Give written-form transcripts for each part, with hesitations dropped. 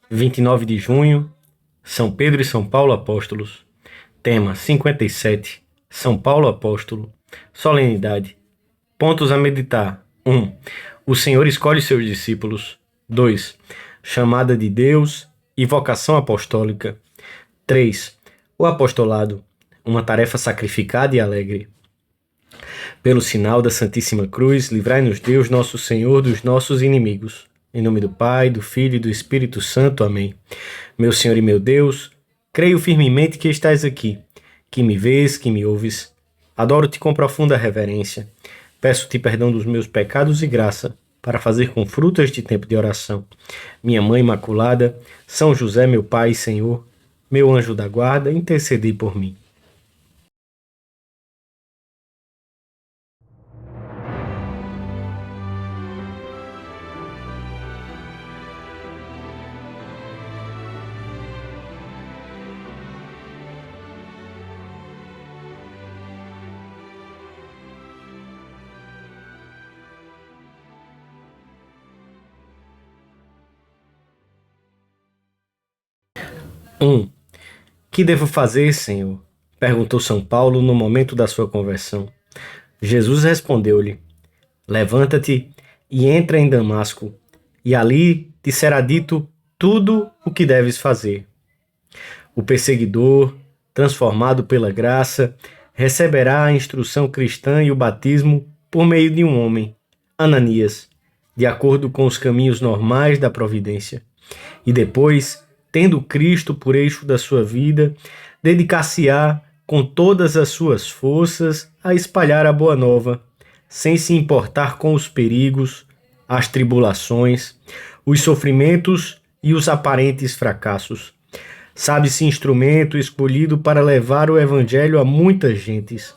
29 de junho, São Pedro e São Paulo Apóstolos. Tema 57, São Paulo Apóstolo. Solenidade. Pontos a meditar. 1. O Senhor escolhe seus discípulos. 2. Chamada de Deus e vocação apostólica. 3. O apostolado, uma tarefa sacrificada e alegre. Pelo sinal da Santíssima Cruz, livrai-nos Deus, nosso Senhor, dos nossos inimigos. Em nome do Pai, do Filho e do Espírito Santo. Amém. Meu Senhor e meu Deus, creio firmemente que estás aqui, que me vês, que me ouves. Adoro-te com profunda reverência. Peço-te perdão dos meus pecados e graça, para fazer com fruto este tempo de oração. Minha Mãe Imaculada, São José, meu Pai e Senhor, meu anjo da guarda, intercedei por mim. Que devo fazer, Senhor? Perguntou São Paulo no momento da sua conversão. Jesus respondeu-lhe: Levanta-te e entra em Damasco, e ali te será dito tudo o que deves fazer. O perseguidor, transformado pela graça, receberá a instrução cristã e o batismo por meio de um homem, Ananias, de acordo com os caminhos normais da providência. E depois, tendo Cristo por eixo da sua vida, dedicar-se-á com todas as suas forças a espalhar a boa nova, sem se importar com os perigos, as tribulações, os sofrimentos e os aparentes fracassos. Sabe-se instrumento escolhido para levar o Evangelho a muitas gentes.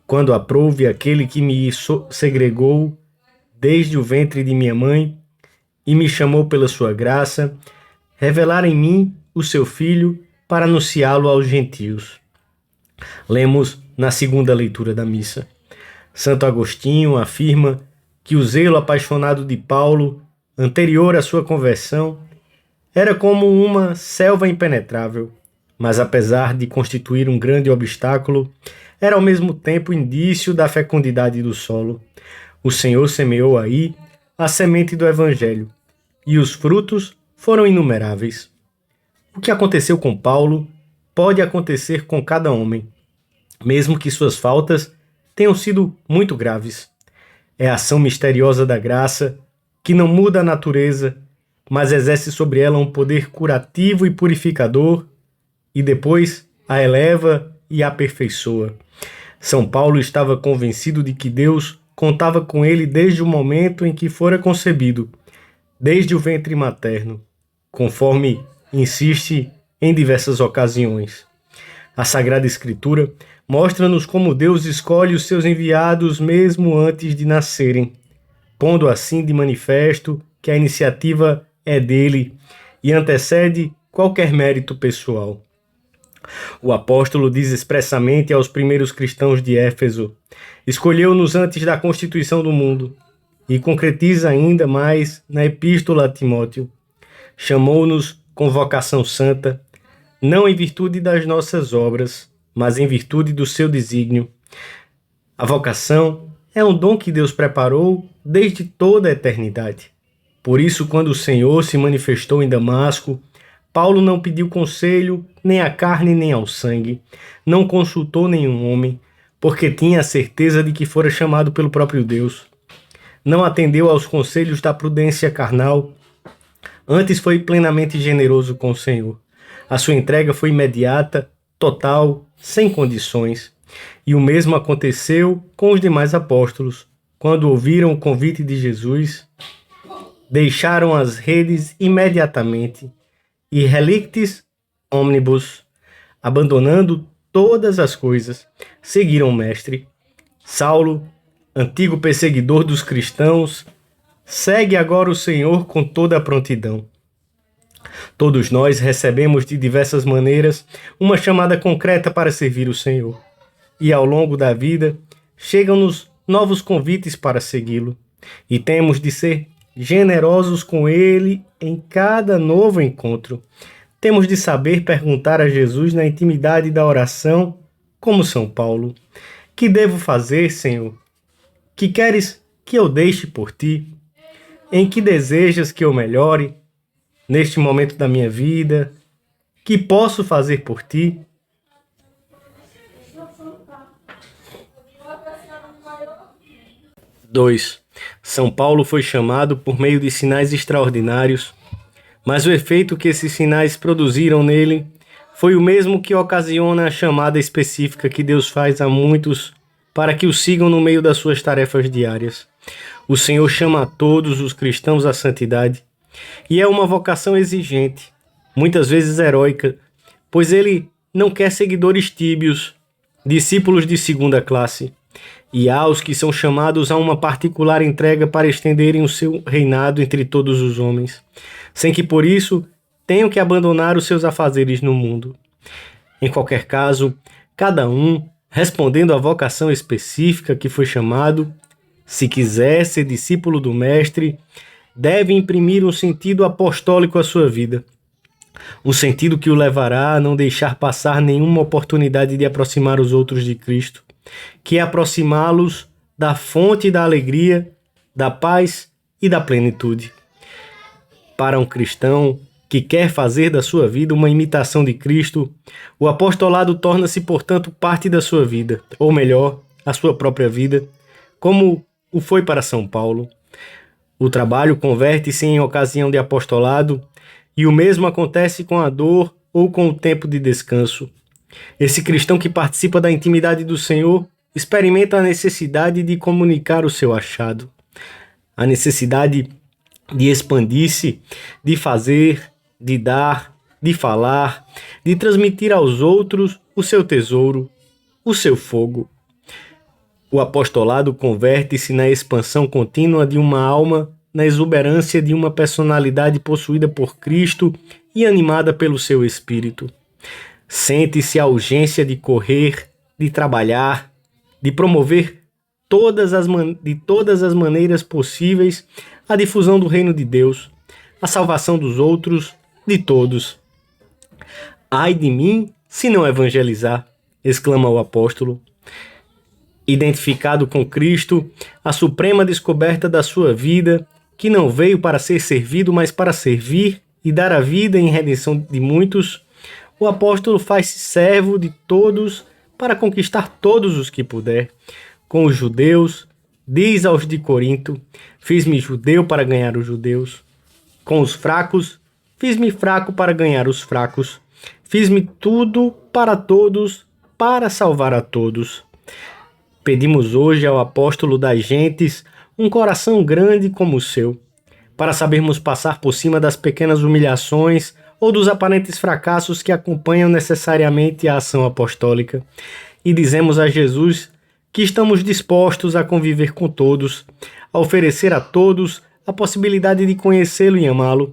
Quando aprouve aquele que me segregou desde o ventre de minha mãe e me chamou pela sua graça, revelar em mim o seu Filho para anunciá-lo aos gentios. Lemos na segunda leitura da missa. Santo Agostinho afirma que o zelo apaixonado de Paulo, anterior à sua conversão, era como uma selva impenetrável, mas apesar de constituir um grande obstáculo, era ao mesmo tempo indício da fecundidade do solo. O Senhor semeou aí a semente do Evangelho, e os frutos foram inumeráveis. O que aconteceu com Paulo pode acontecer com cada homem, mesmo que suas faltas tenham sido muito graves. É a ação misteriosa da graça que não muda a natureza, mas exerce sobre ela um poder curativo e purificador e depois a eleva e a aperfeiçoa. São Paulo estava convencido de que Deus contava com ele desde o momento em que fora concebido, desde o ventre materno, conforme insiste em diversas ocasiões. A Sagrada Escritura mostra-nos como Deus escolhe os seus enviados mesmo antes de nascerem, pondo assim de manifesto que a iniciativa é dele e antecede qualquer mérito pessoal. O apóstolo diz expressamente aos primeiros cristãos de Éfeso: escolheu-nos antes da constituição do mundo, e concretiza ainda mais na Epístola a Timóteo: chamou-nos com vocação santa, não em virtude das nossas obras, mas em virtude do seu desígnio. A vocação é um dom que Deus preparou desde toda a eternidade. Por isso, quando o Senhor se manifestou em Damasco, Paulo não pediu conselho nem à carne nem ao sangue, não consultou nenhum homem, porque tinha a certeza de que fora chamado pelo próprio Deus. Não atendeu aos conselhos da prudência carnal, antes foi plenamente generoso com o Senhor. A sua entrega foi imediata, total, sem condições. E o mesmo aconteceu com os demais apóstolos. Quando ouviram o convite de Jesus, deixaram as redes imediatamente e relictis omnibus, abandonando todas as coisas, seguiram o Mestre. Saulo, antigo perseguidor dos cristãos, segue agora o Senhor com toda a prontidão. Todos nós recebemos de diversas maneiras uma chamada concreta para servir o Senhor. E ao longo da vida, chegam-nos novos convites para segui-lo. E temos de ser generosos com Ele em cada novo encontro. Temos de saber perguntar a Jesus na intimidade da oração, como São Paulo: que devo fazer, Senhor? Que queres que eu deixe por ti? Em que desejas que eu melhore neste momento da minha vida? Que posso fazer por ti? 2. São Paulo foi chamado por meio de sinais extraordinários, mas o efeito que esses sinais produziram nele foi o mesmo que ocasiona a chamada específica que Deus faz a muitos para que o sigam no meio das suas tarefas diárias. O Senhor chama a todos os cristãos à santidade, e é uma vocação exigente, muitas vezes heróica, pois Ele não quer seguidores tíbios, discípulos de segunda classe, e há os que são chamados a uma particular entrega para estenderem o seu reinado entre todos os homens, sem que por isso tenham que abandonar os seus afazeres no mundo. Em qualquer caso, cada um, respondendo à vocação específica que foi chamado, se quiser ser discípulo do Mestre, deve imprimir um sentido apostólico à sua vida, um sentido que o levará a não deixar passar nenhuma oportunidade de aproximar os outros de Cristo, que é aproximá-los da fonte da alegria, da paz e da plenitude. Para um cristão que quer fazer da sua vida uma imitação de Cristo, o apostolado torna-se, portanto, parte da sua vida, ou melhor, a sua própria vida, como o foi para São Paulo. O trabalho converte-se em ocasião de apostolado, e o mesmo acontece com a dor ou com o tempo de descanso. Esse cristão que participa da intimidade do Senhor experimenta a necessidade de comunicar o seu achado, a necessidade de expandir-se, de fazer, de dar, de falar, de transmitir aos outros o seu tesouro, o seu fogo. O apostolado converte-se na expansão contínua de uma alma, na exuberância de uma personalidade possuída por Cristo e animada pelo seu Espírito. Sente-se a urgência de correr, de trabalhar, de promover de todas as maneiras possíveis a difusão do reino de Deus, a salvação dos outros, de todos. Ai de mim, se não evangelizar, exclama o apóstolo. Identificado com Cristo, a suprema descoberta da sua vida, que não veio para ser servido, mas para servir e dar a vida em redenção de muitos, o apóstolo faz-se servo de todos para conquistar todos os que puder. Com os judeus, diz aos de Corinto: fiz-me judeu para ganhar os judeus. Com os fracos, fiz-me fraco para ganhar os fracos. Fiz-me tudo para todos, para salvar a todos. Pedimos hoje ao apóstolo das gentes um coração grande como o seu, para sabermos passar por cima das pequenas humilhações ou dos aparentes fracassos que acompanham necessariamente a ação apostólica, e dizemos a Jesus que estamos dispostos a conviver com todos, a oferecer a todos a possibilidade de conhecê-lo e amá-lo,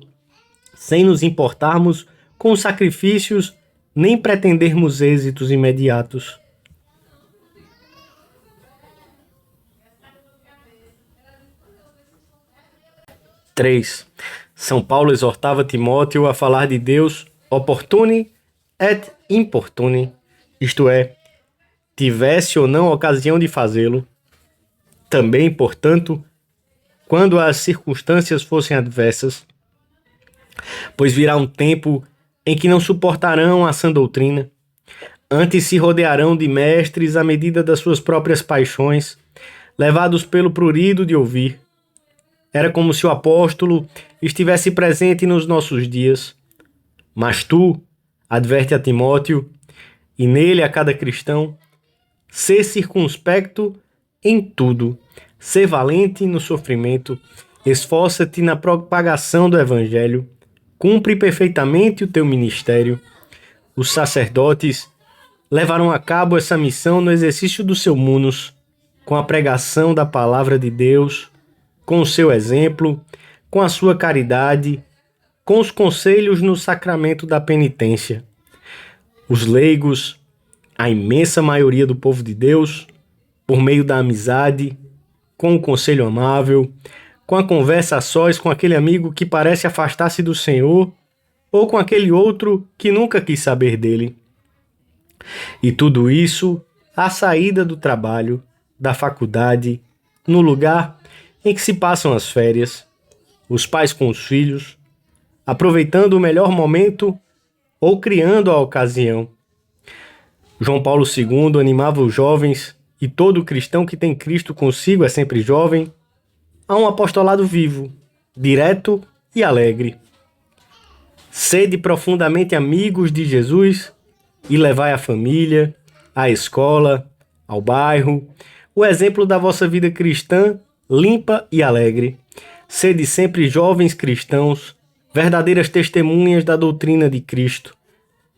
sem nos importarmos com os sacrifícios nem pretendermos êxitos imediatos. Três. São Paulo exortava Timóteo a falar de Deus opportune et importune, isto é, tivesse ou não ocasião de fazê-lo. Também, portanto, quando as circunstâncias fossem adversas, pois virá um tempo em que não suportarão a sã doutrina, antes se rodearão de mestres à medida das suas próprias paixões, levados pelo prurido de ouvir. Era como se o apóstolo estivesse presente nos nossos dias. Mas tu, adverte a Timóteo, e nele a cada cristão, sê circunspecto em tudo, sê valente no sofrimento, esforça-te na propagação do Evangelho, cumpre perfeitamente o teu ministério. Os sacerdotes levarão a cabo essa missão no exercício do seu munus, com a pregação da palavra de Deus, com o seu exemplo, com a sua caridade, com os conselhos no sacramento da penitência. Os leigos, a imensa maioria do povo de Deus, por meio da amizade, com o conselho amável, com a conversa a sós com aquele amigo que parece afastar-se do Senhor, ou com aquele outro que nunca quis saber dele. E tudo isso à saída do trabalho, da faculdade, no lugar em que se passam as férias, os pais com os filhos, aproveitando o melhor momento ou criando a ocasião. João Paulo II animava os jovens, e todo cristão que tem Cristo consigo é sempre jovem, a um apostolado vivo, direto e alegre. Sede profundamente amigos de Jesus e levai à família, à escola, ao bairro, o exemplo da vossa vida cristã limpa e alegre. Sede sempre jovens cristãos, verdadeiras testemunhas da doutrina de Cristo.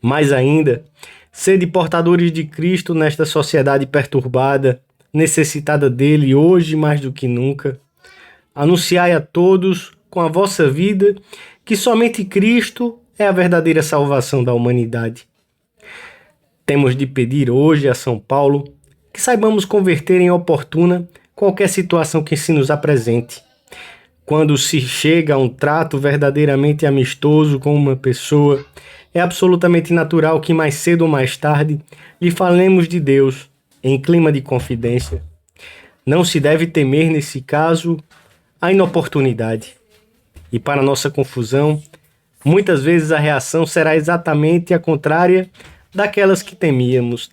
Mais ainda, sede portadores de Cristo nesta sociedade perturbada, necessitada dele hoje mais do que nunca. Anunciai a todos, com a vossa vida, que somente Cristo é a verdadeira salvação da humanidade. Temos de pedir hoje a São Paulo que saibamos converter em oportuna qualquer situação que se nos apresente. Quando se chega a um trato verdadeiramente amistoso com uma pessoa, é absolutamente natural que mais cedo ou mais tarde lhe falemos de Deus em clima de confidência. Não se deve temer, nesse caso, a inoportunidade. E para nossa confusão, muitas vezes a reação será exatamente a contrária daquela que temíamos.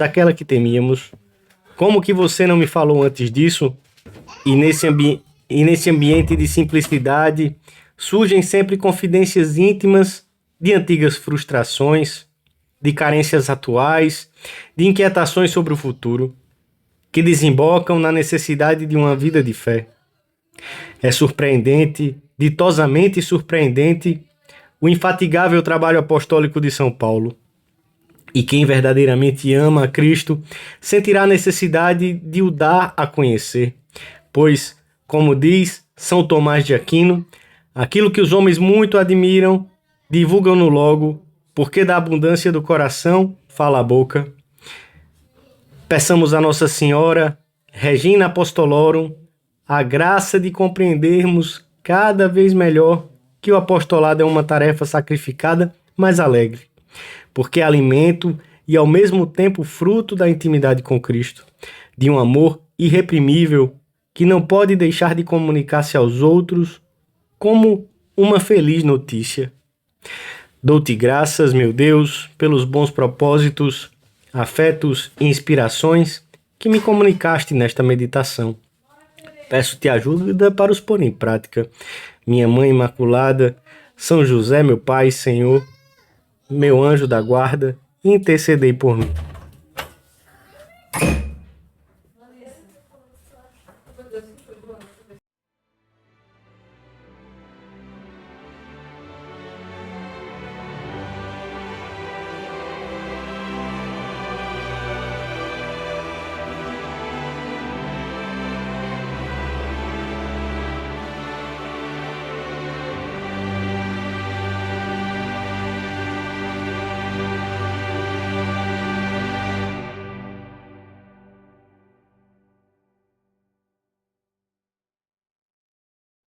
Como que você não me falou antes disso? E nesse ambiente de simplicidade surgem sempre confidências íntimas de antigas frustrações, de carências atuais, de inquietações sobre o futuro, que desembocam na necessidade de uma vida de fé. É surpreendente, ditosamente surpreendente, o infatigável trabalho apostólico de São Paulo. E quem verdadeiramente ama a Cristo sentirá a necessidade de o dar a conhecer, pois, como diz São Tomás de Aquino, aquilo que os homens muito admiram, divulgam-no logo, porque da abundância do coração fala a boca. Peçamos a Nossa Senhora, Regina Apostolorum, a graça de compreendermos cada vez melhor que o apostolado é uma tarefa sacrificada, mas alegre, porque é alimento e ao mesmo tempo fruto da intimidade com Cristo, de um amor irreprimível que não pode deixar de comunicar-se aos outros como uma feliz notícia. Dou-te graças, meu Deus, pelos bons propósitos, afetos e inspirações que me comunicaste nesta meditação. Peço-te ajuda para os pôr em prática. Minha Mãe Imaculada, São José, meu Pai, Senhor, meu anjo da guarda, intercedei por mim.